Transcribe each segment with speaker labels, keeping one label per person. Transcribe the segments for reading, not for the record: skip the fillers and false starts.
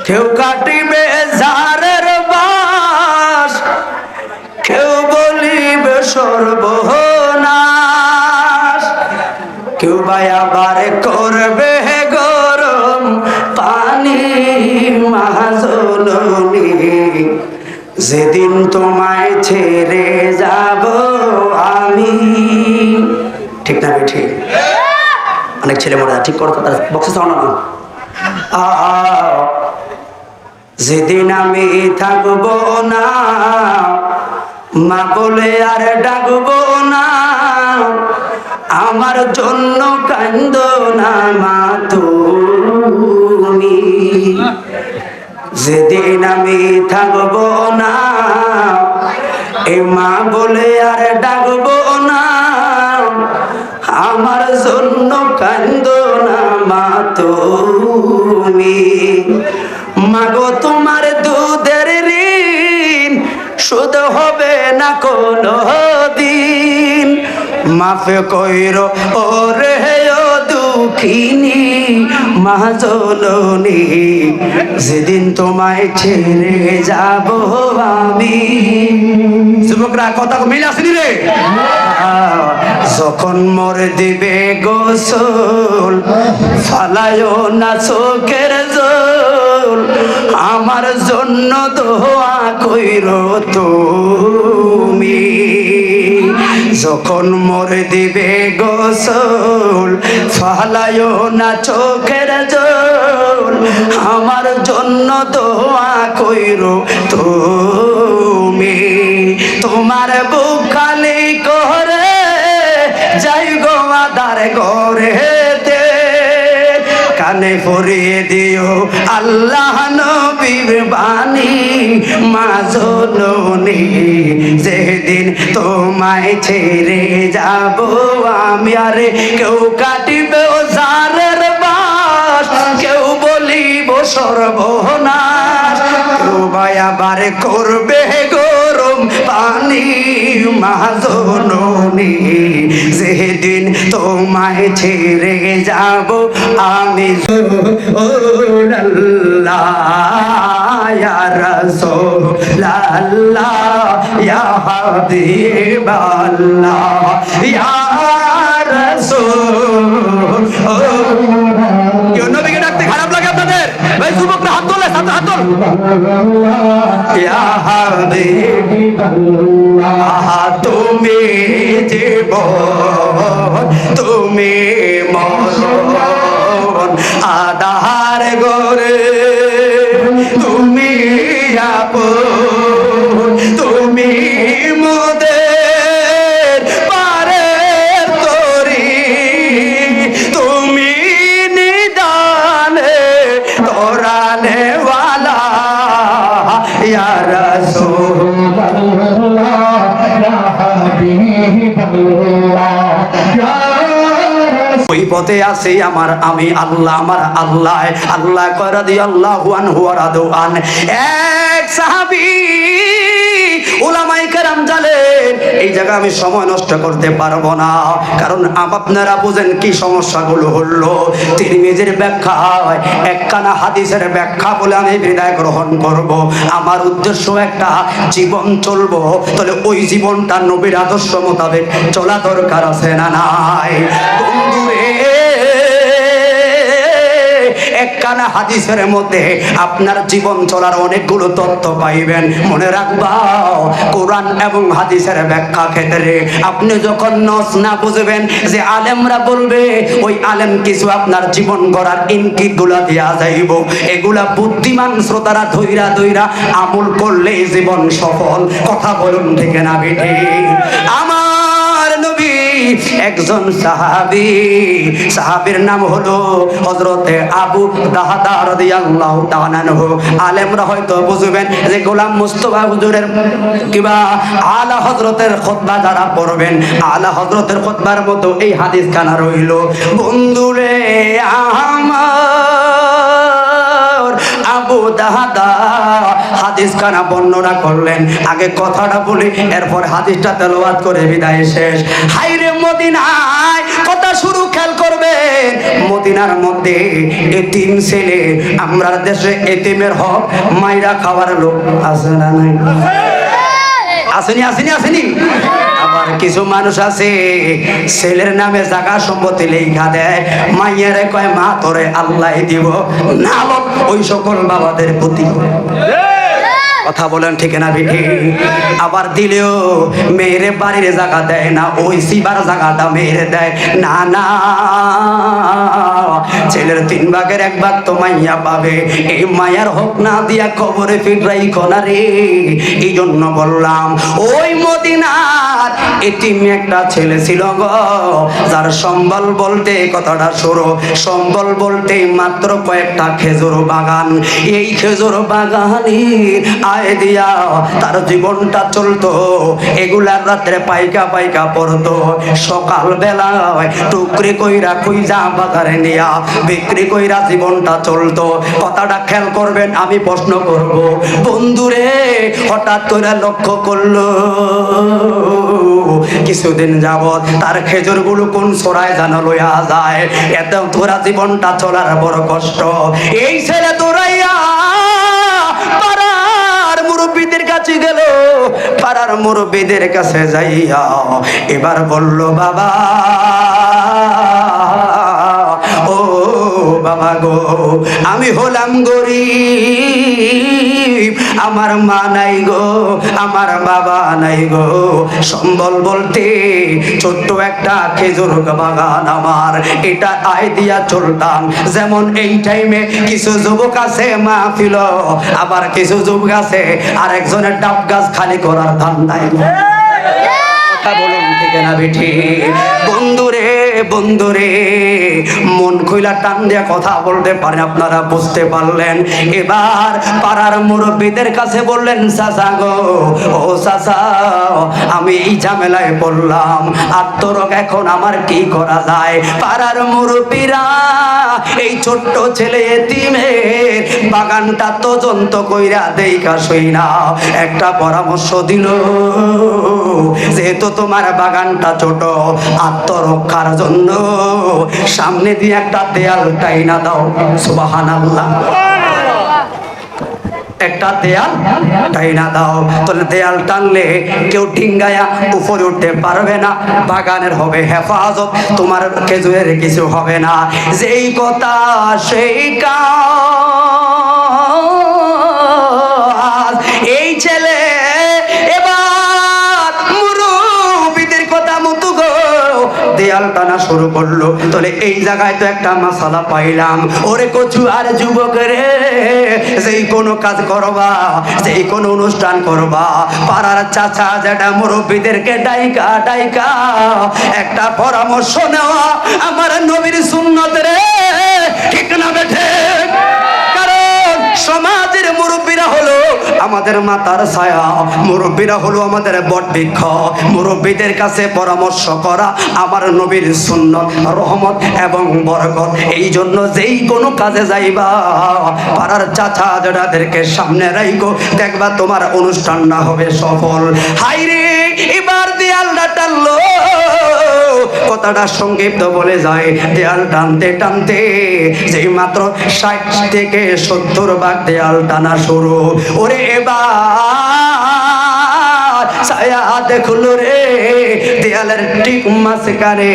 Speaker 1: কেউ কাটিবে ঝাড়ের বাস, কেউ বলিবে সর্বনাশ, কেউ বা আবার করবে গরম পানি মাজননী। যেদিন তোমায় ছেড়ে যাব আমি। ঠিক না ঠিক? অনেক ছেলে মরে ঠিক করো তার বক্সে চাও না। যেদিন আমি থাকবো না, মা বলে আর ডাকবো না, আমার জন্য কান্দো না মা তুমি। যেদিন আমি থাকবো না, এ মা বলে আর ডাকবো না, আমার জন্য কান্দো না মা তুমি। মাগো তোমার দুধের ঋণ শোধ হবে না কোনো দিন, মাফে কইরো ওরে ও দুঃখিনী মা জননী। যেদিন তোমায় ছেড়ে যাব আমি। যুবকরা কথা মিল আসেনি রে? যখন মোর দিবে গোসল, ফালায়ও না চোখের জল, আমার জন্য দোয়া কইরো তুমি। যখন মোর দিবে গোসল, ফালায়ও না চোখের জল, আমার জন্য দোয়া কইরো তুমি। তোমার বুক খালি করে যাই গো আদার ঘরেতে, কানে পরিয়ে দিও আল্লাহ নবীর বাণী মা জননী। যেদিন তোমায় ছেড়ে যাব আমি, আরে কেউ কাটিবে ঝাড়ের বাস, কেউ বলিব সর্বনাশ, কেউ বা আবার করবে গরম পানি মা জননী। যেদিন তোমায় ছেড়ে যাব আমি। ইয়া রাসূলুল্লাহ ইয়া হাবিবাল্লাহ ইয়া রাসূল। কেউ নবীকে ডাকতে খারাপ লাগে আপনাদের? ভাই যুবকরা হাত তোলে, সাথে হাত তোল। ইয়া হাবিবাল্লাহ তুমি জীবন, তুমি মরণ, আধার গরে তুমি আপন, তুমি মোদের পারের তরি, তুমি নিদানে তোরানে ওয়ালা ইয়া রাসূলুল্লাহ ইয়া হাবিবাল্লাহ ইয়া। ওই পথে আছে আমার আমি আল্লাহ, আমার আল্লাহ আল্লাহ করে দি আল্লাহু আনহু ওয়া রাদু আন। এক সাহাবী উলামায়ে কেরাম জানেন এই জায়গা আমি সময় নষ্ট করতে পারবো না, কারণ আপনারা বুঝেন কি সমস্যাগুলো হলো। তিরমিজির ব্যাখ্যা একখানা হাদিসের ব্যাখ্যা বলে আমি বিদায় গ্রহণ করব। আমার উদ্দেশ্য একটা, জীবন চলবো, তাহলে ওই জীবনটা নবীর আদর্শ মোতাবেক চলা দরকার আছে না নাই? বন্ধুরে, একখানা হাদিসের মধ্যে আপনার জীবন চলার অনেকগুলো তথ্য পাইবেন। মনে রাখবা, কোরআন এবং হাদিসের ব্যাখ্যা ক্ষেত্রে আপনি যখন নস না বুঝবেন, যে আলেমরা বলবে ওই আলেম কিছু আপনার জীবন গড়ার ইঙ্গিত গুলা দেয়া যাইব, এগুলা বুদ্ধিমান শ্রোতারা ধৈরা ধৈরা আমল করলে জীবন সফল। কথা বলুন ঠিক না বেঠে? আমার নবী একজন সাহাবী, সাহাবীর নাম হলো হযরতে আবু দাহদা রাদিয়াল্লাহু তাআলা আনহু। আলেমরা হয়তো বুঝবেন যে গোলাম মুস্তাফা হুজুরের কিবা আলা হযরতের খুতবা যারা পড়বেন, আলা হযরতের খুতবার মতো এই হাদিস খানা রইল। বন্ধুরে আমার আবু আবু দাহাদা হাদিস খানা বর্ণনা করলেন। আগে কথাটা বলি, এরপর হাদিসটা তেলাওয়াত করে বিদায় শেষ। হাইরে মদিনায় কথা শুরু, খেয়াল করবেন। মদিনার মধ্যে এতিম ছেলে, আমরা দেশে এতিমের হক মাইরা খাওয়ার লোক আছে না নাই? আসেনি আসেনি আসেনি। আবার কিছু মানুষ আছে ছেলের নামে জায়গা সম্পত্তি লেখা দেয়, মাইয়ারে কয় মা তোরে আল্লাহ দিব, না ওই সকল বাবাদের প্রতি। কথা বলেন ঠিক না বেঠি? আবার দিলেও মেয়েরে বাড়ির জায়গা দেয় না, ওই সিবার জায়গাটা মেয়েরে দেয় না। না, ছেলের 3 ভাগের 1 ভাগ তো মাইয়া পাবে, এই মায়ার হক না দিয়া কবরে ফিটরাই কোনা রে। এই জন্য বললাম ওই মদিনার এতিম একটা ছেলে ছিল গো, যার সম্বল বলতে কথাটা শুরু, সম্বল বলতে মাত্র কয়েকটা খেজুর বাগান। এই খেজুর বাগানে আয় দিয়া তার জীবনটা চলতো। এগুলার রাত্রে পাইকা পাইকা পড়তো, সকাল বেলায় টুকরি কইরা কইজা বাজারে নিয়া বিক্রি কইরা জীবনটা চলতো। কথাটা খেয়াল করবেন, আমি প্রশ্ন করব বন্ধুরে, হঠাৎ করে লক্ষ্য করলো কিছুদিন যাবৎ তার খেজুর গুলো কোন সরায় জানা লইয়া যায়, এত তোরা জীবনটা চলার বড় কষ্ট। এই ছেলে দৌড়াইয়া মুরব্বীদের কাছে গেল, পাড়ার মুরব্বীদের কাছে যাইয়া এবার বলল বাবা, ও বাবা গো, আমি হলাম গরিব, আমার মা নাই গো, আমার বাবা নাই গো, সম্বল বলতে ছোট্ট একটা খেজুর বাগান আমার, এটা আয় দিয়া চলতাম। যেমন এই টাইমে কিছু যুবক আছে মাহফিল, আবার কিছু যুবক আছে আরেকজনের ডাব গাছ খালি করার ধান্দায়। কথা বলুন ঠিক না বেঠি? বন্ধুরে বন্ধুরে, মন খুইলা টান দিয়া কথা বলতে পারেন, আপনারা বুঝতে পারলেন। এবার পাড়ার মুরব্বীদের কাছে বললেন চাচা গো, ও চাচা, আমি এই ঝামেলায় পড়লাম, আত্মরক এখন আমার কি করা যায়? পাড়ার মুরব্বীরা এই ছোট্ট ছেলে এতিমের বাগানটা তদন্ত কইরা দেইখা সই না একটা পরামর্শ দিল, যেহেতু তোমার বাগানটা ছোট, আত্মরক্ষার জন্য সামনে দিয়ে একটা দেয়াল টাইনা দাও। সুবহানাল্লাহ। একটা দেয়াল টাইনা দাও, তাহলে দেয়াল টানলে কেউ ডিঙ্গায়া উপরে উঠতে পারবে না, বাগানের হবে হেফাজত, তোমার খেজুরের কিছু হবে না। যেই কথা সেই কাজ। এই ছেলে এবার মুরব্বিদের কথা মতো গো দেয়াল টানা শুরু করলো। তাহলে এই জায়গায় তো একটা মাসালা পাইলাম, ওরে কচু আর যুবক রে, যেই কোনো কাজ করবা, যেই কোনো অনুষ্ঠান করবা, পাড়ার চাচা যেটা মুরব্বীদেরকে ডাইকা ডাইকা একটা পরামর্শ নেওয়া আমার নবীর সুন্নত রে, ঠিক না বেঠে? কারণ সমাজের মুরব্বীরা হলো আমাদের মাথার ছায়া, মুরব্বীরা হলো আমাদের বটবৃক্ষ। মুরব্বীদের কাছে পরামর্শ করা আমার নবীর সুন্নত, রহমত এবং বরকত। এই জন্য যেই কোনো কাজে যাইবা, পাড়ার চাচা যাদেরকে সামনে রাইখো, দেখবা তোমার অনুষ্ঠানটা হবে সফল। হাইরে এবার দেয়ালটা টানলো, কথাটা সংক্ষিপ্ত বলে যায়, দেয়াল টানতে টানতে যেই মাত্র 60 থেকে 70 ভাগ দেয়াল টানা শুরু। ওরে এবার ছায়া দেখলো রে, দেয়ালের ঠিক মাঝখানে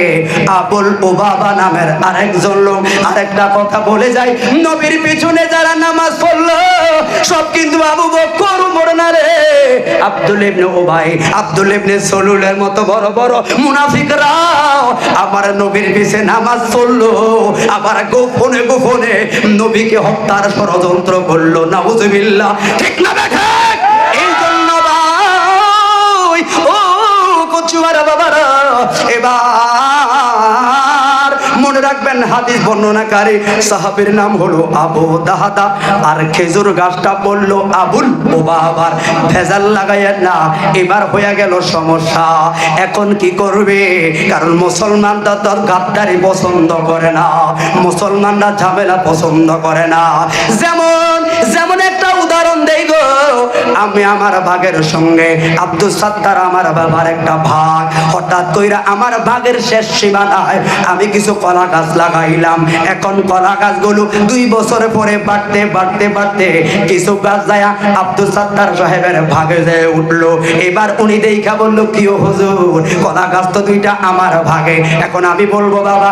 Speaker 1: আবুল ওবাবা নামের আরেকজন লোক আরেকটা কথা বলে যায়, নবীর পিছনে যারা নামাজ পড়লো সব কিন্তু আবু বকর ওমর না রে, আব্দুল ইবনে উবাই, আব্দুল ইবনে সলুলের মতো বড় বড় মুনাফিকরাও আমার নবীর পিছে নামাজ পড়লো, আবার গোপনে গোপনে নবীকে হত্যার ষড়যন্ত্র করলো। নাউজুবিল্লাহ। ঠিক না বেঠা? এই জন্য ভাই ও কচুয়ারা বাবারা, এবার মনে রাখবেন হাদিস বর্ণনাকারী সাহাবীর নাম হলো আবু দাহাদা, আর খেজুর গাছটা বললো আবুল ওবাবার। ভেজাল লাগাইয়েন না, এবার হয়ে গেল সমস্যা। এখন কি করবে? কারণ মুসলমানরা তো গাদ্দারি পছন্দ করে না, মুসলমানরা ঝামেলা পছন্দ করে না। যেমন যেমন আমি আমার ভাগের সঙ্গে আব্দুল সাত্তার আমার বাবার একটা ভাগ, হঠাৎ কইরা আমার ভাগের শেষ সীমানায় আমি কিছু কলা গাছ লাগাইলাম। এখন কলা গাছগুলো 2 বছর পরে বাড়তে বাড়তে বাড়তে কিছু গাছ যায় আব্দুল সাত্তার সাহেবের ভাগে যেয়ে উঠলো। এবার উনি দেখা বললো, কি হুজুর, কলা গাছ তো 2টা আমার ভাগে। এখন আমি বলবো, বাবা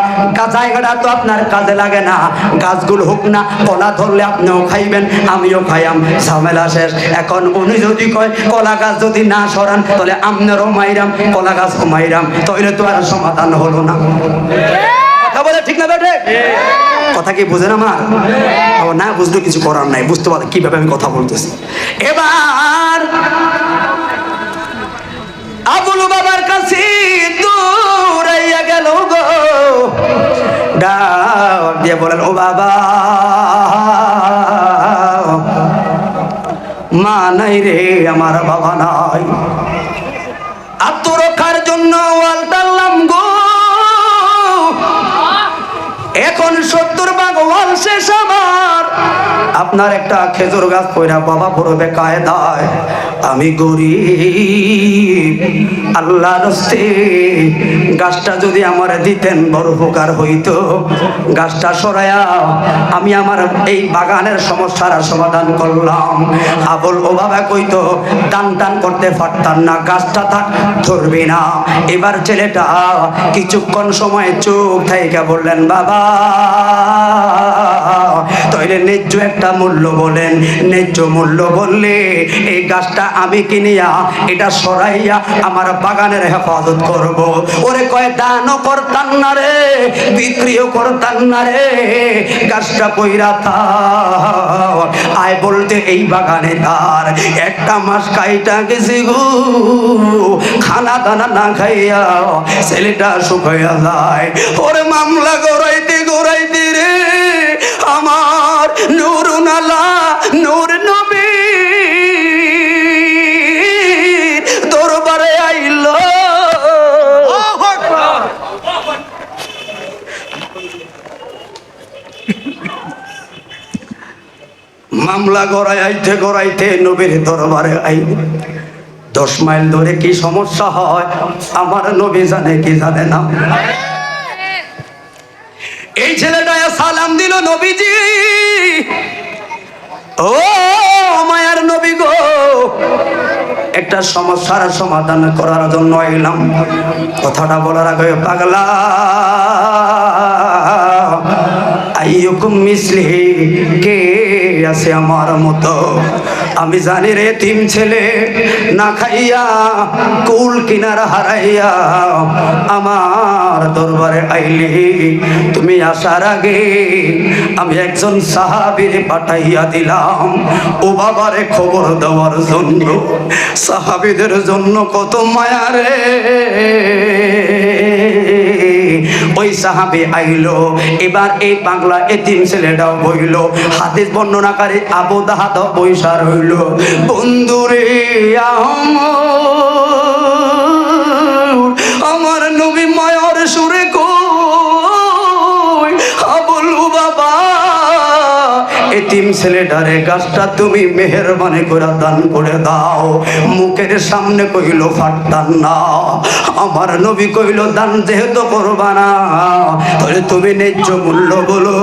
Speaker 1: জায়গাটা তো আপনার কাজে লাগে না, গাছগুলো হোক না, কলা ধরলে আপনিও খাইবেন আমিও খাইয়াম, ঝামেলা শেষ। এখন উনি যদি কয় কলা গাছ যদি না সরান তাহলে আপনারও মাইরাম কলা গাছও মাইরাম, তাহলে তো আর সমাধান হলো না। কথা বলে ঠিক না বেটে? কথা কি বুঝেন আমার? না বুঝলে কিছু করার নাই, বুঝতে পারে কিভাবে আমি কথা বলতেছি। এবার আবুল বাবার কাছে দৌড়াইয়া গেল গো, ডাক দিয়ে বলেন, ও বাবা, মা নাই রে, আমার বাবা নাই। আত্মরক্ষার জন্য ওয়াল টানলাম গো, এখন 70 ভাগ ওয়াল শেষ আমার। আপনার একটা খেজুর গাছ পয়রা বাবা পড়বে কায়দায়, আমি গরিব, আল্লাহর রাস্তে গাছটা যদি আমার দিতেন বড় উপকার হইতো। গাছটা সরাইয়া আমি আমার এই বাগানের সমস্যার সমাধান করলাম। আবুল ও বাবা কইতো টান টান করতে পারতাম না, গাছটা থাক, ধরবি না। এবার ছেলেটা কিছুক্ষণ সময় চুপ থাইকা বললেন, বাবা তাইলে ন্যায্য একটা মূল্য বলেন। ন্যায্য মূল্য বললে এই গাছটা আমি কিনিয়া এটা সরাইয়া আমার বাগানের হেফাজত করব। ওরে কয় দানও করতাম না রে, বিক্রিও করতাম না রে, গাছটা কইরা থাক। আয় বলতে এই বাগানে তার 1টা মাস কাইটা গেছে গো, খানা দানা না খাইয়া ছেলেটা শুকাইয়া যায়। ওরে মামলা গড়াইতে গড়াইতে রে আমার নুরুনালা নূর নবী দরবারে আইল। মামলা গড়াইতে গড়াইতে নবীর দরবারে আইল। 10 মাইল ধরে কি সমস্যা হয় আমার নবী জানে কি জানে না। এই ছেলেটা সালাম দিল, নবীজি, ও মায়ার নবী গো, একটা সমস্যার সমাধান করার জন্য এলাম। কথাটা বলার আগে, পাগলা আইয়ুকুম মিসলি, কে আছে আমার মতো? আমি জানি রে তিন ছেলে না খাইয়া কুল কিনারা হারাইয়া আমার দরবারে আইলি। তুমি আসার আগে আমি একজন সাহাবীরে পাঠাইয়া দিলাম ও বাবারে খবর দেওয়ার জন্য। সাহাবীদের জন্য কত মায়া রে। ওই সাহাবী আইলো। এবার এই পাগলা এতিম ছেলেটাও বইল। হাদিস বর্ণনাকারী আবু দাহাদ পয়সা রইল। বন্ধুরে আমার নবী মায়ার সুরে কই, আবুল বাবা এতিম ছেলেটারে গাছটা তুমি মেহেরবানি করে দান করে দাও। মুখের সামনে কইল ফাটতাম না। আমার নবী কইল দান যেহেতু করবা না তাহলে তুমি ন্যায্য মূল্য বলো,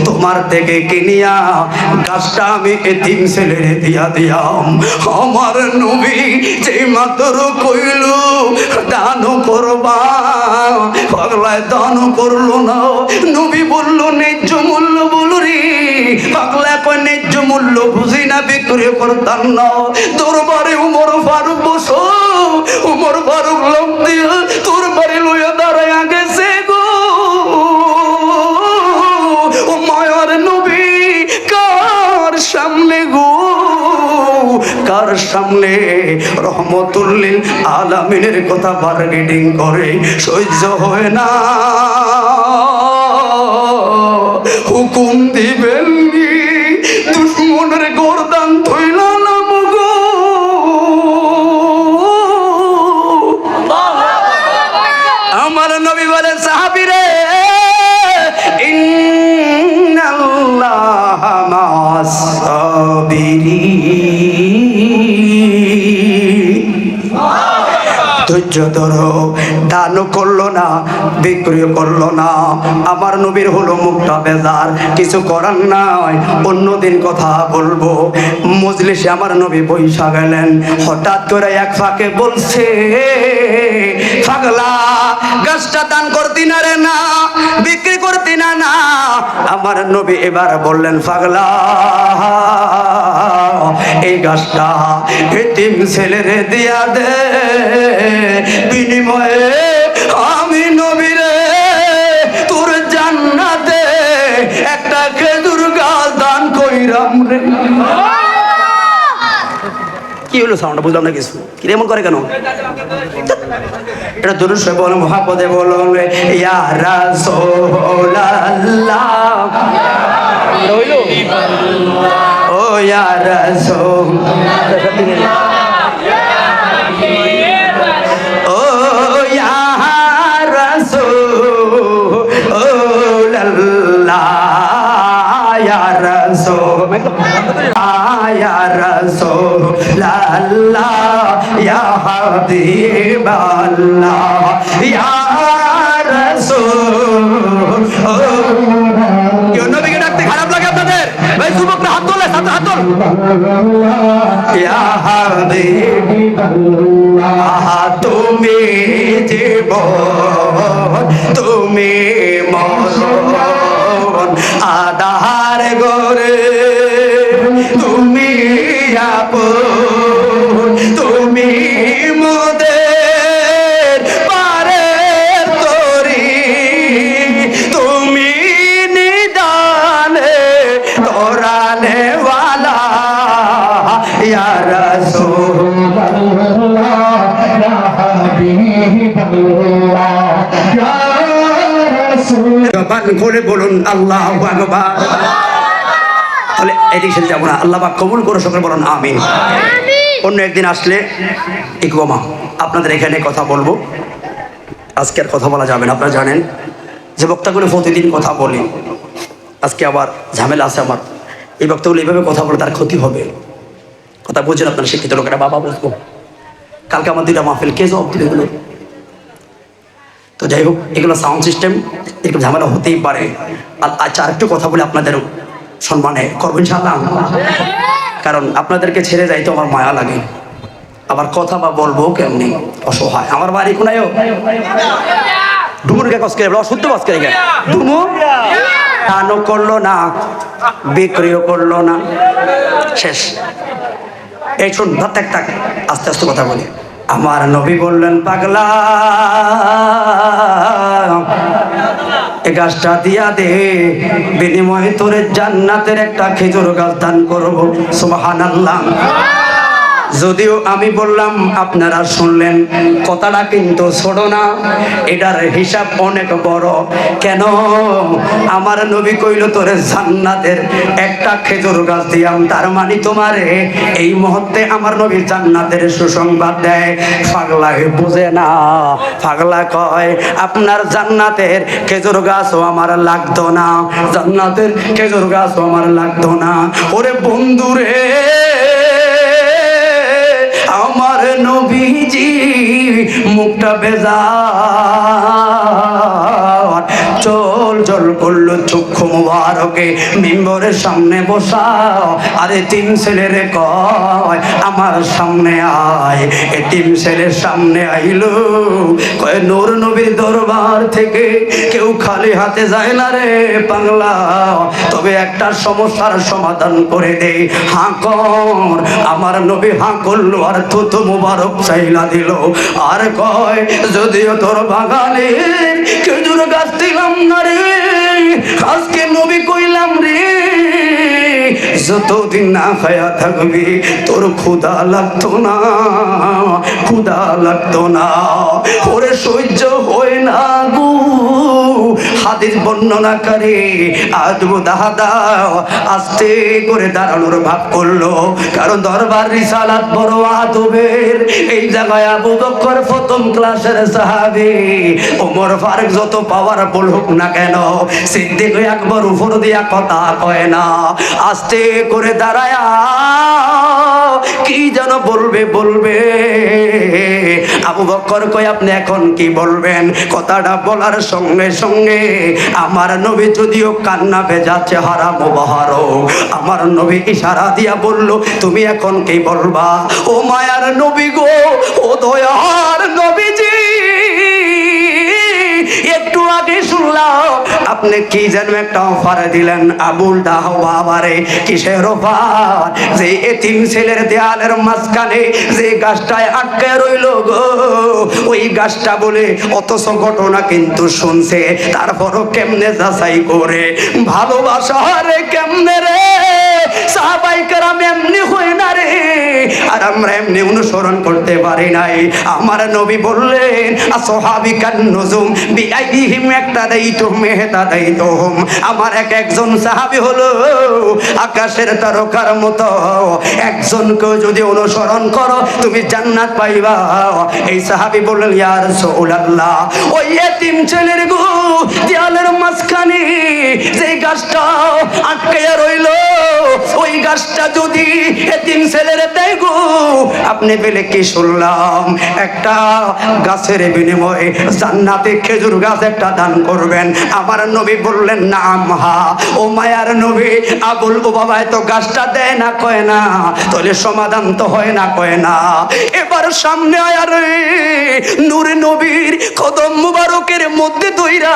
Speaker 1: তোমার থেকে কিনিয়া গাছটা আমি এতিম ছেলেরে দিয়া দিয়াম। আমার নবী যে মাত্র কইল দান করবা, পাগলায় দান করলো না। নবী বলল ন্যায্য মূল্য বলো রে। পাগলা কয় ন্যায্য মূল্য বুঝি না, বিক্রি করতাম না। দরবারে উমর ফারুক বসো। উমর ফারুক লোক দিয়ে তোর বাড়ি লইয়া দাঁড়াইয়া গেছে গো। ও মায়ার নবী কার সামনে গো, কার সামনে? রহমতুল্লিল আলামিনের কথা বার্গেনিং করে সহ্য হয় না। হুকুম দিবেন দুশ্মনের গর্দান থইলা নাম গো। আমার নবী বলে সাহাবীরে ইন্নাল্লাহ মা'আস সাবিরিন। ধৈর্য ধরো। দানও করলো না, বিক্রিও করলো না। আমার নবীর হলো মুখটা বেজার, কিছু করার নাই, অন্যদিন কথা বলবো। মজলিসে আমার নবী বইসা গেলেন, হঠাৎ করে এক ফাঁকে বলছে, পাগলা গাছটা দান করতি না রে, না বিক্রি করতি না। না আমার নবী এবার বললেন, পাগলা এই গাছটা এতিম ছেলেরে দিয়া দে, বিনিময়ে আমি নবীরে তোর জান্নাতে একটা খেজুর গাছ দান কইরাম রে। কি হলো সাউন্ড বুঝলাম না কিছু, কি এমন করে কেন? এটা দুরূদ শরীফ বলেন, মুহাম্মদে বলুন ইয়া রাসূলুল্লাহ, ও ইয়া রাসূলুল্লাহ, ও ইয়া রাসূলুল্লাহ, ইয়া রাসূলুল্লাহ, ইয়া রাসূলুল্লাহ, ইয়া হাবিবাল্লাহ, ইয়া রাসূলুল্লাহ। নবীকে ডাকতে খারাপ লাগে আপনাদের? ভাই যুবকরা হাত তোলে, সাথে হাত তোল। ইয়া হাবিবাল্লাহ, তুমি জীবন, তুমি মরণ, আধার গরে তুমি আপন, তুমি মোদের পারের তরি, তুমি নিদানে তোরানে ওয়ালা, ইয়া রাসূলুল্লাহ, ইয়া হাবিবাল্লাহ, ইয়া রাসূল। জবান খুলে বলুন আল্লাহু আকবার। তাহলে এদিকে যাবো না, আল্লাহ পাক কবুল করে সকলে বলুন আমিন। অন্য একদিন আসলে ইকবামা আপনাদের এখানে কথা বলবো, আজকে আর কথা বলা যাবে না। আপনারা জানেন যে বক্তাগুলো প্রতিদিন কথা বলে, আজকে আবার ঝামেলা আছে আমার। এই বক্তাগুলো এইভাবে কথা বলে তার ক্ষতি হবে, কথা বুঝছেন আপনারা শিক্ষিত লোকেরা? বাবা বুঝবো, কালকে আমার দুইটা মাহফিল কে জবাব দিবে এগুলো? তো যাই হোক, এগুলো সাউন্ড সিস্টেম, একটু ঝামেলা হতেই পারে। আচ্ছা আরেকটু কথা বলে আপনাদের সম্মানে করবো ইনশাআল্লাহ, কারণ আপনাদেরকে ছেড়ে যাইতে আমার মায়া লাগে, আবার কথা বা বলবো কেমনি, অসহায়। আমার বাড়ি কোনায়ও ডুমুরকে কষ্ট করে শুদ্ধ বাস করে ডুমু দানও করলো না, বিক্রিও করলো না, শেষ। এই শুন, থাক থাক, আস্তে আস্তে কথা বলি। আমার নবী বললেন, পাগলা এ গাছটা দিয়া দে, বিনিময়ে তোরে জান্নাতের একটা খেজুর গাছ দান করবো। সুবহানাল্লাহ। যদিও আমি বললাম আপনারা শুনলেন, কথাটা কিন্তু ছোট না, এটার হিসাব অনেক বড়। কেন? আমার নবী কইল তোরে জান্নাতের একটা খেজুর গাছ দিয়াম, তার মানে তোমারে এই মুহূর্তে আমার নবী জান্নাতের সুসংবাদ দেয়। পাগলা বুঝে না, পাগলা কয় আপনার জান্নাতের খেজুর গাছও আমার লাগতো না, জান্নাতের খেজুর গাছও আমার লাগতো না। ওরে বন্ধুরে, আমার নবীজি মুখটা বেজার, চল চল করলো চক্ষু মুবারকে মিম্বরের সামনে বসা। আরে তিন ছেলের কয় আমার সামনে আয়। এ তিন ছেলের সামনে আইলো, কয় নূর নবীর দরবার থেকে কেউ খালি হাতে যায় না রে পাগলা, তবে একটা সমস্যার সমাধান করে দে, হাঁ কর। আমার নবী হাঁ করলো, আর থুতু মুবারক চাইলা দিল, আর কয় যদিও তোর বাগানে খেজুর গাছ দিলাম না রে, আজকে নবী কইলাম রে, যতদিন না খায়া থাকবি তোর ক্ষুধা লাগতো না, ক্ষুধা লাগতো না। ওরে সহ্য হয় না গো, হাদিস বর্ণনাকারী আবু দাহাদা আস্তে করে দাঁড়ানোর ভাব করলো, কারণ দরবার রিসালাত বড় আদবের। এই জায়গায় আবু বকর প্রথম ক্লাসের সাহাবী, ওমর ফারুক যত পাওয়ারফুল হোক না কেন, সিদ্দিক আকবর উপর দিয়া কথা কয় না, আস্তে করে দাঁড়ায় কি যেন বলবে। আবু বকর কয় আপনি এখন কি বলবেন? কথাটা বলার সঙ্গে সঙ্গে আমার নবী যদিও কান্না ভেজা চেহারা মোবারক, আমার নবী ইশারা দিয়া বলল তুমি এখন কি বলবা? ও মায়ার নবী গো, ও দয়ার নবীজি, একটু আগে শুনলাম আপনি কি যেন একটা অফার দিলেন আবুল দাহওয়ারে। কিসের অফার? যে এতিম ছেলের দেয়ালের মাঝখানে যে গাছটায় আটকে রইল গো, ওই গাছটা বলে, অথচ ঘটনা কিন্তু শুনছে, তারপরও কেমনে যাচাই করে ভালোবাসা রে, কেমনে রে সাহাবায়ে কেরাম এমনি হয় না রে, আর আমরা এমনি অনুসরণ করতে পারি নাই। আমার নবী বললেন আসহাবিকান নুজুম বিআইহিম একতাদাইতুম মেহতাদাইতুম, আমার একজন সাহাবী হলো আকাশের তারকার মতো, একজনকে যদি অনুসরণ করো তুমি জান্নাত পাইবা। এই সাহাবী বললেন ইয়া রাসূলুল্লাহ, ওই এতিম ছেলের গো দেয়ালের মাঝখানে যে গাছটা আটকে রইল, ওই গাছটা যদি এতিম ছেলের দেয় গো, আপনি পেলে কি শুনলাম একটা গাছের বিনিময়ে জান্নাতে খেজুর গাছ একটা দান করবেন। আমার নবী বললেন নাম হা। ও মায়ার নবী, আবুল বাবা তো গাছটা দেয় না কয় না, তাহলে সমাধান তো হয় না কয় না। এবার সামনে আয়ার নূরে নবীর কদম মুবারকের মধ্যে দইরা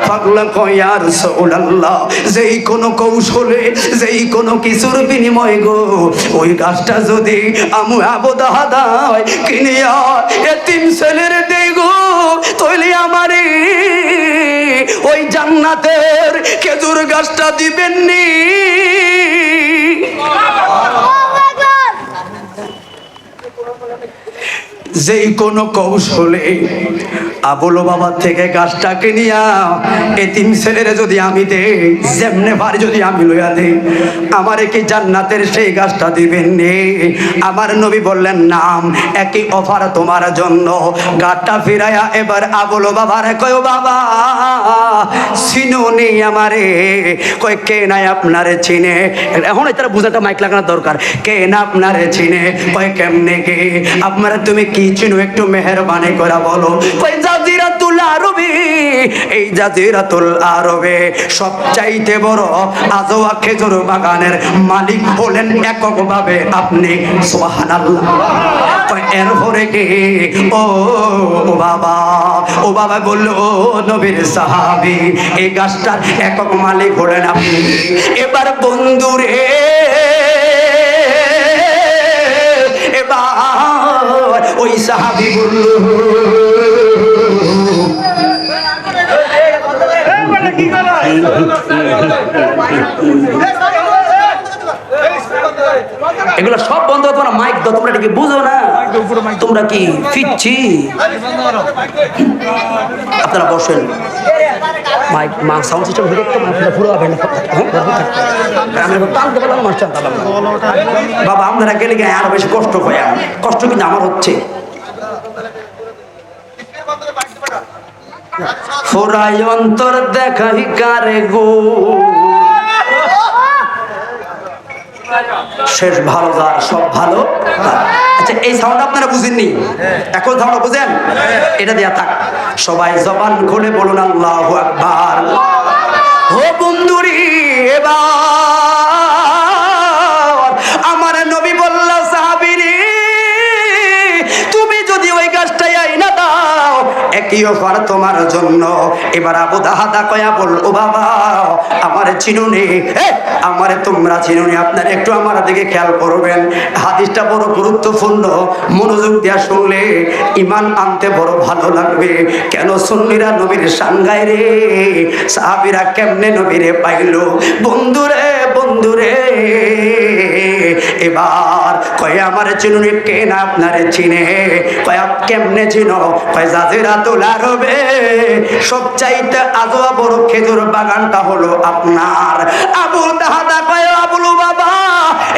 Speaker 1: পাগলা কয় ইয়া রাসূলুল্লাহ, যেই কোনো কৌশলে যেই কোনো কিছুর বিনিময় গো, ওই গাছটা যদি আবু দাহাদা কিনিয়া এতিম ছেলের দেই গো, তাহলে আমারে ওই জান্নাতের খেজুর গাছটা দিবেন নি? যেই কোনো কৌশলে আবুল বাবার থেকে গাছটা কিনিয়া এতিম ছেলেরে যদি আমি দেই, যেমনে পারি যদি আমি লইয়া দেই, আমারে কি জান্নাতের সেই গাছটা দিবেন নি? আমার নবী বললেন নাম, একই অফার তোমার জন্য। গাছটা ফিরাইয়া এবার আবুল বাবারে কয় বাবা চিনুনি আমারে? কয় কে নাই আপনারে চিনে? এখন এটা বুঝাটা মাইক লাগানোর দরকার, কে না আপনারে চিনে? কয় কেমনে কে? আপনারা তুমি কি চিনো একটু মেহেরবানি করে বলো। কই জাজিরাতুল আরবে, এই জাজিরাতুল আরবে সবচাইতে বড় আজওয়া খেজুর বাগানের মালিক হলেন এককভাবে আপনি, সুবহানাল্লাহ। কই এরপরে কে? ও বাবা, ও বাবা বললো ও নবীর সাহাবী, এই গাছটার একক মালিক হলেন আপনি। এবার বন্ধুরে ওই সাহাবী বলল এগুলো সব বন্ধ। তোমরা মাইক দাও, তোমরা কি বুঝো না? তোমরা কি ফিরছি? আপনারা বসেন, মাইক সাউন্ড সিস্টেম পুরো বাবা আপনারা গেলে গিয়ে আরো বেশি কষ্ট হয়, কষ্ট কিন্তু আমার হচ্ছে। ফুরাই অন্তর দেখাই কারে গো, শেষ ভালো যার সব ভালো। আচ্ছা এই সাউন্ড আপনারা বুঝেননি, এখন সাউন্ড বুঝেন? এটা দেয়া থাক, সবাই জবান খুলে বলুন আল্লাহু আকবার। ও বন্ধুরি, এবার আমার নবী বলল সাহাবীরে, তুমি যদি ওই গাছটাই আইনা দাও, একই অফার তোমার জন্য। এবার আবু দাহাদা কয়া বল, ও বাবা আমারে চিনুনি? আমারে তোমরা চিনুনি? আপনারা একটু আমার দিকে খেয়াল করবেন, হাদিসটা বড় গুরুত্বপূর্ণ, মনোযোগ দিয়া শুনলে ঈমান আনতে বড় ভালো লাগবে। কেন সুন্নিরা নবীর সাঙ্গায় রে, সাহাবীরা কেমনে নবীরে পাইলো? বন্ধুরে বন্ধুরে, এবার কয় আমার চিনুনি কে না আপনারে চিনে? কয় আপ কেমনে চিনো? কয় জাজিরাতুল আরবে সবচাইতে আজোয়া বড় খেজুর বাগানটা হলো আপনার। আবু দাহাদা কয় আবুল বাবা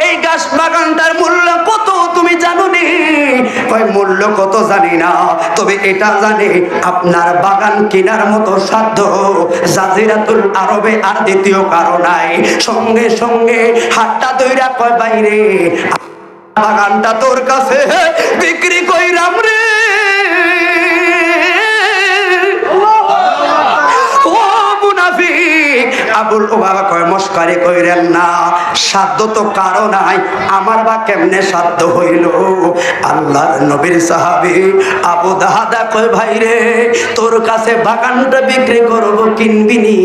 Speaker 1: এই গাছ বাগানটার মূল্য কত তুমি জানো নি? কয় মূল্য কত জানি না, তবে এটা জানি আপনার বাগান কেনার মতো সাধ্য জাজিরাতুল আরবে আর দ্বিতীয় কারো নাই। সঙ্গে সঙ্গে হাতটা ধইরা কয় বাইরে বাগানটা তোর কাছে বিক্রি কইরাম রে। আবুল বাবা কয় মস্কারি কইরেন না, সাধ্য তো কারো নাই, আমার বা কেমনে সাধ্য হইল? আল্লাহর নবীর সাহাবী আবু দাহাদা কয় ভাই রে তোর কাছে বাগানটা বিক্রি করব কিনবি নি?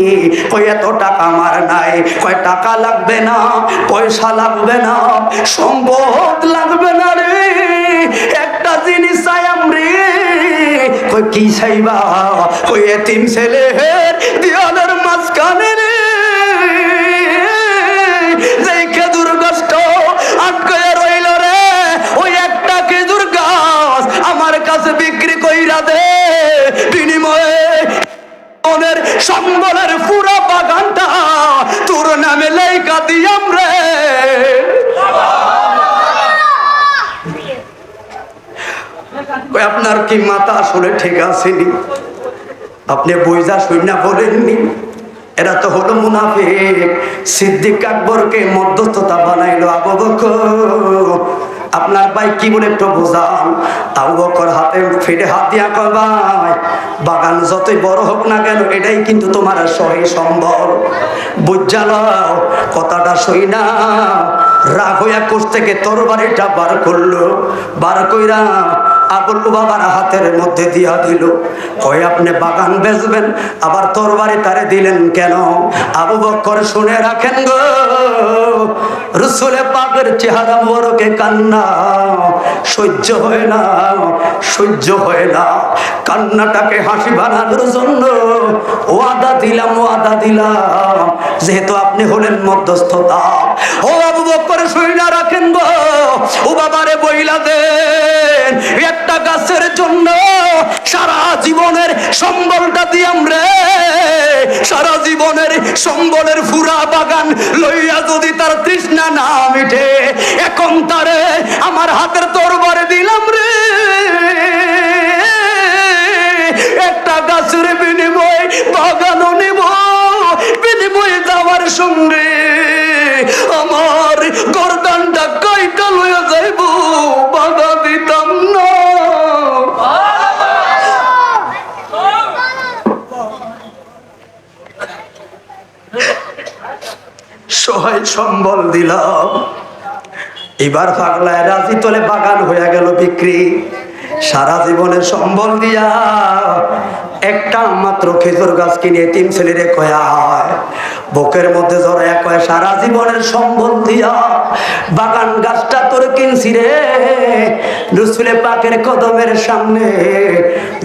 Speaker 1: কয় এত টাকা আমার নাই। কয় টাকা লাগবে না, পয়সা লাগবে না, সম্পদ লাগবে না রে, একটা জিনিস চাই আমরে। কই কি চাইবা? কই এতিম ছেলের দেওয়ালের মাঝখানে রে যেই খেজুর গাছটা আটকে রইল রে, ওই একটা খেজুর গাছ আমার কাছে বিক্রি কইরা দে, বিনিময়ে ওদের সম্বলের পুরো বাগানটা তোর নামে লেখা দিয়াম রে। আপনার কি মাথা আসলে ঠিক আসেনি? আপনি বইজা শুইনা বলেননি? এরা তো হলো মুনাফিক। সিদ্দিক আকবরকে মধ্যস্থতা বানাইলো আবু বকর। আপনার ভাই কি বলে একটু বোঝান। আবু বকর হাতে ফিরে হাত দিয়া কয় ভাই বাগান যতই বড় হোক না কেন এটাই কিন্তু তোমার সহি সম্বল, বুঝালাও কথাটা সই না। রাগ হইয়া কোষ থেকে তরবারিটা বার করলো, বার কইরা আবুল বাবার হাতের মধ্যে দিয়া দিল। কয় আপনি বাগান বেচবেন, আবার তরবারি তারে দিলেন কেন? আবু বকর শুনে রাখেন গো, রাসূলে পাকের চেহারা মোবারকে কান্না সহ্য হয় না, সহ্য হয় না। কান্নাটাকে হাসি বানানোর জন্য ওয়াদা দিলাম যেহেতু আপনি হলেন মধ্যস্থতা। ও আবু বকর শুনে রাখেন গো, ও বাবারে বইলা দেন একটা গাছের জন্য সারা জীবনের সম্বলটা দিয়াম রে। সারা জীবনের সম্বলের পুরা বাগান লইয়া যদি তার তৃষ্ণা না মিটে, এখন তারে আমার হাতের তরবারে দিলাম রে। একটা গাছের বিনিময়ে বাগানও নিব, বিনিময়ে যাওয়ার সঙ্গে আমার গর্দানটা কাইটা লইয়া যাইব, বাধা দিতাম না। সহায় সম্বল দিলাম, এবার পাগলায় রাজি তোলে বাগান হয়ে গেল বিক্রি। সারা জীবনের সম্বল দিয়া একটা মাত্র খেজুর গাছ কিনে তিন ছেলেরে কয়া হয়, বুকের মধ্যে জড়াইয়া কয় সারা জীবনের সম্বল দিয়া বাগান গাছটা তোর কিনছি রে। রাসূলে পাকের কদমের সামনে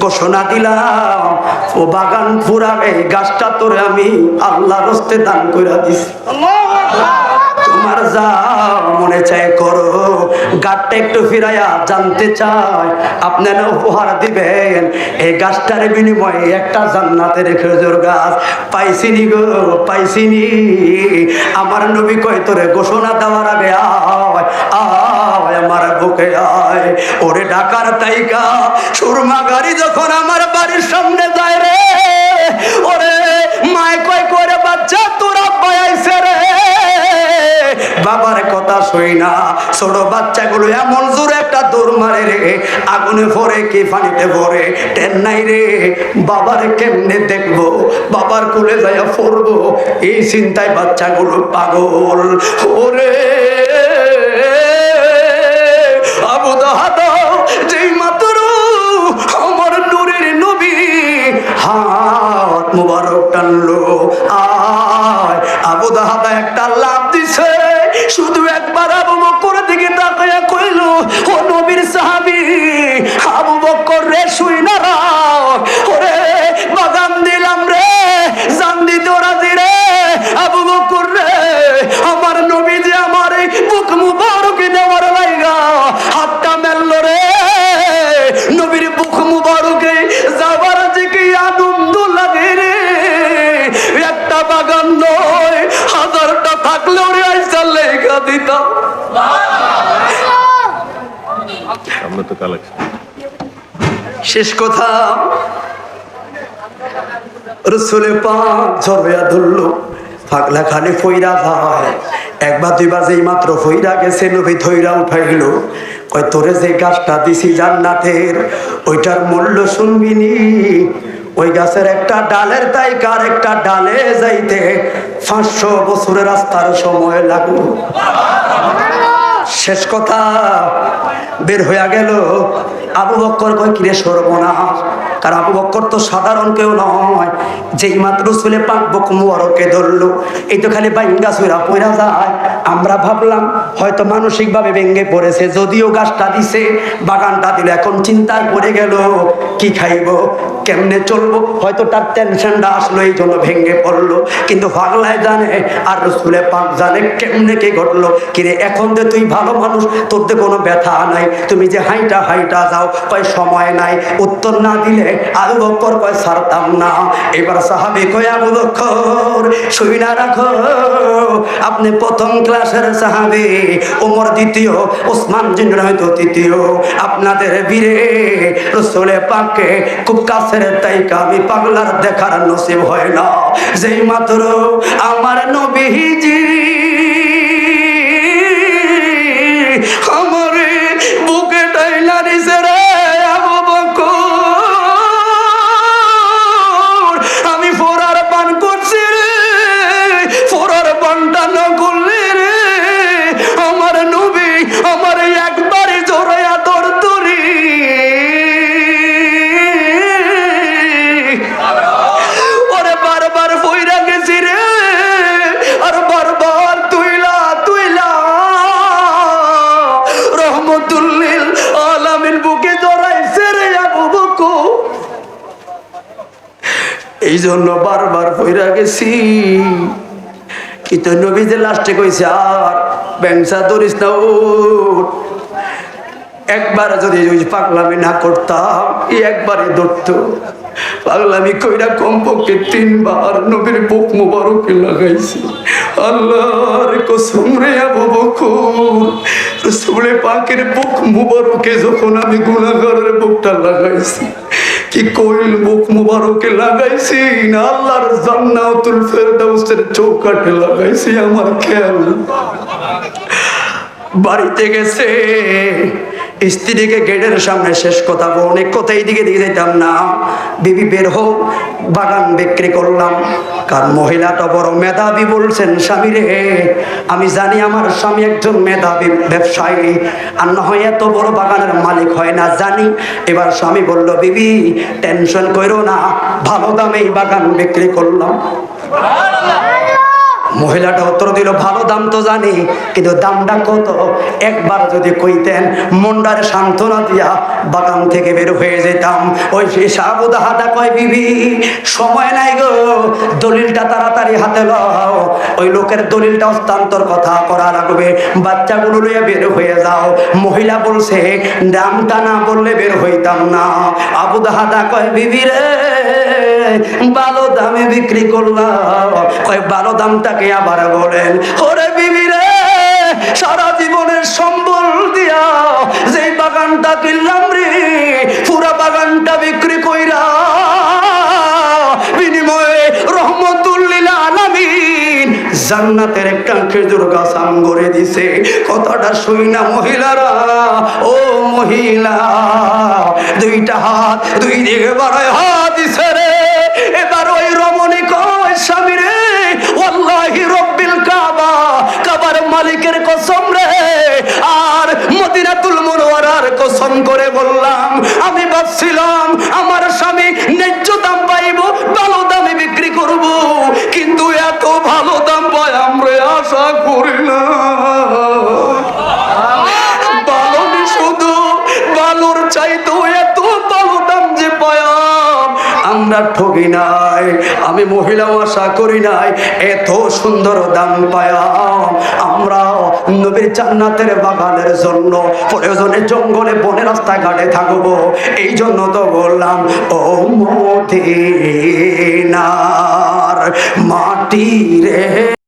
Speaker 1: ঘোষণা দিলাম, ও বাগান পুরা এই গাছটা তোরে আমি আল্লাহর হস্তে দান কইরা দিছি। তোমার যা মনে চায় করো। গাছটা একটু ফিরাইয়া জানতে চাই আপনারা উপহার দিবেন এই গাছটার বিনিময়ে একটা জান্নাতের খেজুর গাছ পাইছিনি গো, পাইছিনি। আমার নবী কয় তোরে ঘোষণা দেওয়ার আগে আয় আয় আমার বুকে আয়। ওরে ঢাকার তাইকা সুরমা গাড়ি যখন আমার বাড়ির সামনে যায় রে, ওরে মায় কয় করে বাচ্চা তোরা পাইছে রে। বাবার কথা শুই না, ছোট বাচ্চাগুলো এমন জোরে একটা দৌড় মারে রে, আগুনে ভরে কি পানিতে ভরে টেন নাই রে। বাবারে কেমনে দেখবো, বাবার কোলে যাইয়া পড়বো, এই চিন্তায় বাচ্চাগুলো পাগল। ওরে আবু দাহাদা যেই মাত্র আমার নূরের নবী হাত মুবারক টানলো, আয় আবু দাহাদা একটা লাফ দিছে। শুধু একবার আবু বকর দিকে তাকায়া কইল, ও নবীর সাহাবী আবু বকর রে শুই না রাখ, ওরে বাগান দিলাম রে, জান দিতে রাজি রে। আবু বকর রে আমার নবী যে আমার এই বুক মুবারক দেওয়ার লাইগা কইরা দিতাম।
Speaker 2: আমরা তো কালেকশন
Speaker 1: শেষ কথা, রসুলে পাক ঝরয়া ধরলো, পাগলা খালি ফইরা যায়। একবার দুইবার যেই মাত্র ফইরা গেছে, নবী ধইরা উঠাইল, কয় তোরে যে গাছটা দিছি জান্নাতের, ওইটার মূল্য শুনবি নি? ওই গাছের একটা ডালের তাইকা আর একটা ডালে যাইতে 500 বছরের রাস্তার সময় লাগলো। শেষ কথা, বের হইয়া গেল। আবু বক্কর কয় কিরে সর্বনাশ, কারণ আবু বক্কর তো সাধারণ কেউ নয়। যেই মাত্র রসুলে পাক বুক মুবারকে ধরলো, এই তো খালি বাইঙ্গা সুরা পইরা যায়। আমরা ভাবলাম হয়তো মানসিক ভাবে ভেঙে পড়েছে, যদিও গাছটা দিছে, বাগানটা দিল, এখন চিন্তায় পড়ে গেল কি খাইবো, কেমনে চলবো, হয়তো তার টেনশনটা আসলো, এই জন্য ভেঙে পড়লো। কিন্তু পাগলায় জানে আর রসুলে পাক জানে কেমনে কি ঘটলো। কিরে এখন যে তুই ভালো মানুষ, তোর তো কোনো ব্যথা নাই, তুমি যে হাইটা হাইটা যাও, কয় সময় নাই। উত্তর না দিলে আবু বকর কয় ছাড়তাম না। এবার সাহাবী কয় আবু বকর শুইনা রাখো, আপনি প্রথম ক্লাসের সাহাবী, ওমর দ্বিতীয়, ওসমান জিন্নাহ হয়তো তৃতীয়, আপনাদের বীরে রসুলে পাককে খুব কাছের তাইকা আমি পাগলার দেখার নসিব হয় না। যেই মাত্র আমার নবীজি আমারে বুকে টাইলা দিছে রে আবু বকর, আমি ফোরার পান করছি রে, ফোরার পানটা না করলে রে আমার নবী আমার একবারে জোরায়া দরদরি। ওরে বারবার ফইরা গেছি রে, আর বারবার তুইলা তুইলা রহমতুল্লিল আলামিন বুকে জড়াইছে রে আবু বকর। এই জন্য বারবার ফইরা গেছি। কিন্তু নবী যে লাস্টে কইছে আর ব্যংসা ধরিস না, উঠ। একবার যদি ওই পাগলামি না করতাম, একবারই ধরতো। পাগলামি কইরা কমপক্ষে 3 বার নবীর বুক মুবারকে লাগাইছি। আল্লাহর কসম রে আবু বকর, রাসূলে পাকের বুক মুবারকে যখন আমি গুনাহগারের বুকটা লাগাইছি, কি কইল বুক মুবারকে লাগাইছি না আল্লাহর জান্নাতুল ফেরদাউসের চৌকাঠে লাগাইছি। আমার খেয়াল বাড়িতে গেছে, স্ত্রীকে গেটের সামনে শেষ কথা, অনেক কথা এইদিকে দিকে যেতাম না, বিবি বের হোক, বাগান বিক্রি করলাম। কারণ মহিলাটা বড় মেধাবী, বলছেন স্বামী রে আমি জানি আমার স্বামী একজন মেধাবী ব্যবসায়ী, আর না হয় এত বড় বাগানের মালিক হয় না জানি। এবার স্বামী বলল বিবি টেনশন করো না, ভালো দামেই বাগান বিক্রি করলাম। মহিলাটা উত্তর দিল ভালো দাম তো জানি, কিন্তু দামটা কত একবার যদি কইতেন মনটার সান্ত্বনা দিয়া বাগান থেকে বের হয়ে যেতাম। ওই সাবুদা হাটা কয় বিবি সময় নাই গো, দলিলটা তাড়াতাড়ি হাতে লও, ওই লোকের দলিলটা হস্তান্তর কথা করা লাগবে, বাচ্চাগুলো লইয়া বের হয়ে যাও। মহিলা বলছে দামটা না বললে বের হইতাম না। আবু দাহাদা কয় বিবি রে ভালো দামে বিক্রি করলাম। কয় ভালো দামটাকে আবার বলেন। ওরে বিবি রে সারা জীবনের সম্বল দিয়া যেই বাগানটা কিনলাম রে, পুরা বাগানটা বিক্রি কইরা বিনিময়ে রহমতুল্লিল আলামিন জান্নাতের একটা খেজুর গাছ আম করে দিছে। কথাটা শুই না মহিলারা, ও মহিলা দুইটা হাত দুই দিকে বাড়ায় হাত দিছে রে। এবার ওই রমণী কয় স্বামী রে ওয়াল্লাহি রব্বিল কাবা, কাবার মালিকের কসম রে আর মদিনাতুল মুনওয়ারার কসম করে বললাম, আমি ভাবছিলাম আমার স্বামী ন্যায্য দাম পাইব, ভালো দামে বিক্রি করব, কিন্তু এত ভালো দাম পাই আমরা আশা করি না। ভালো শুধু ভালোর চাইতো এত ভালো দাম যে পায়াম আমরা ঠকি নাই, আমি মহিলাও আশা করি নাই এত সুন্দর দাম পায়াম আমরা নবীর জান্নাতের বাগানের জন্য প্রয়োজনে জঙ্গলে বনে রাস্তাঘাটে থাকবো। এই জন্য তো বললাম ও মদিনার মাটি রে।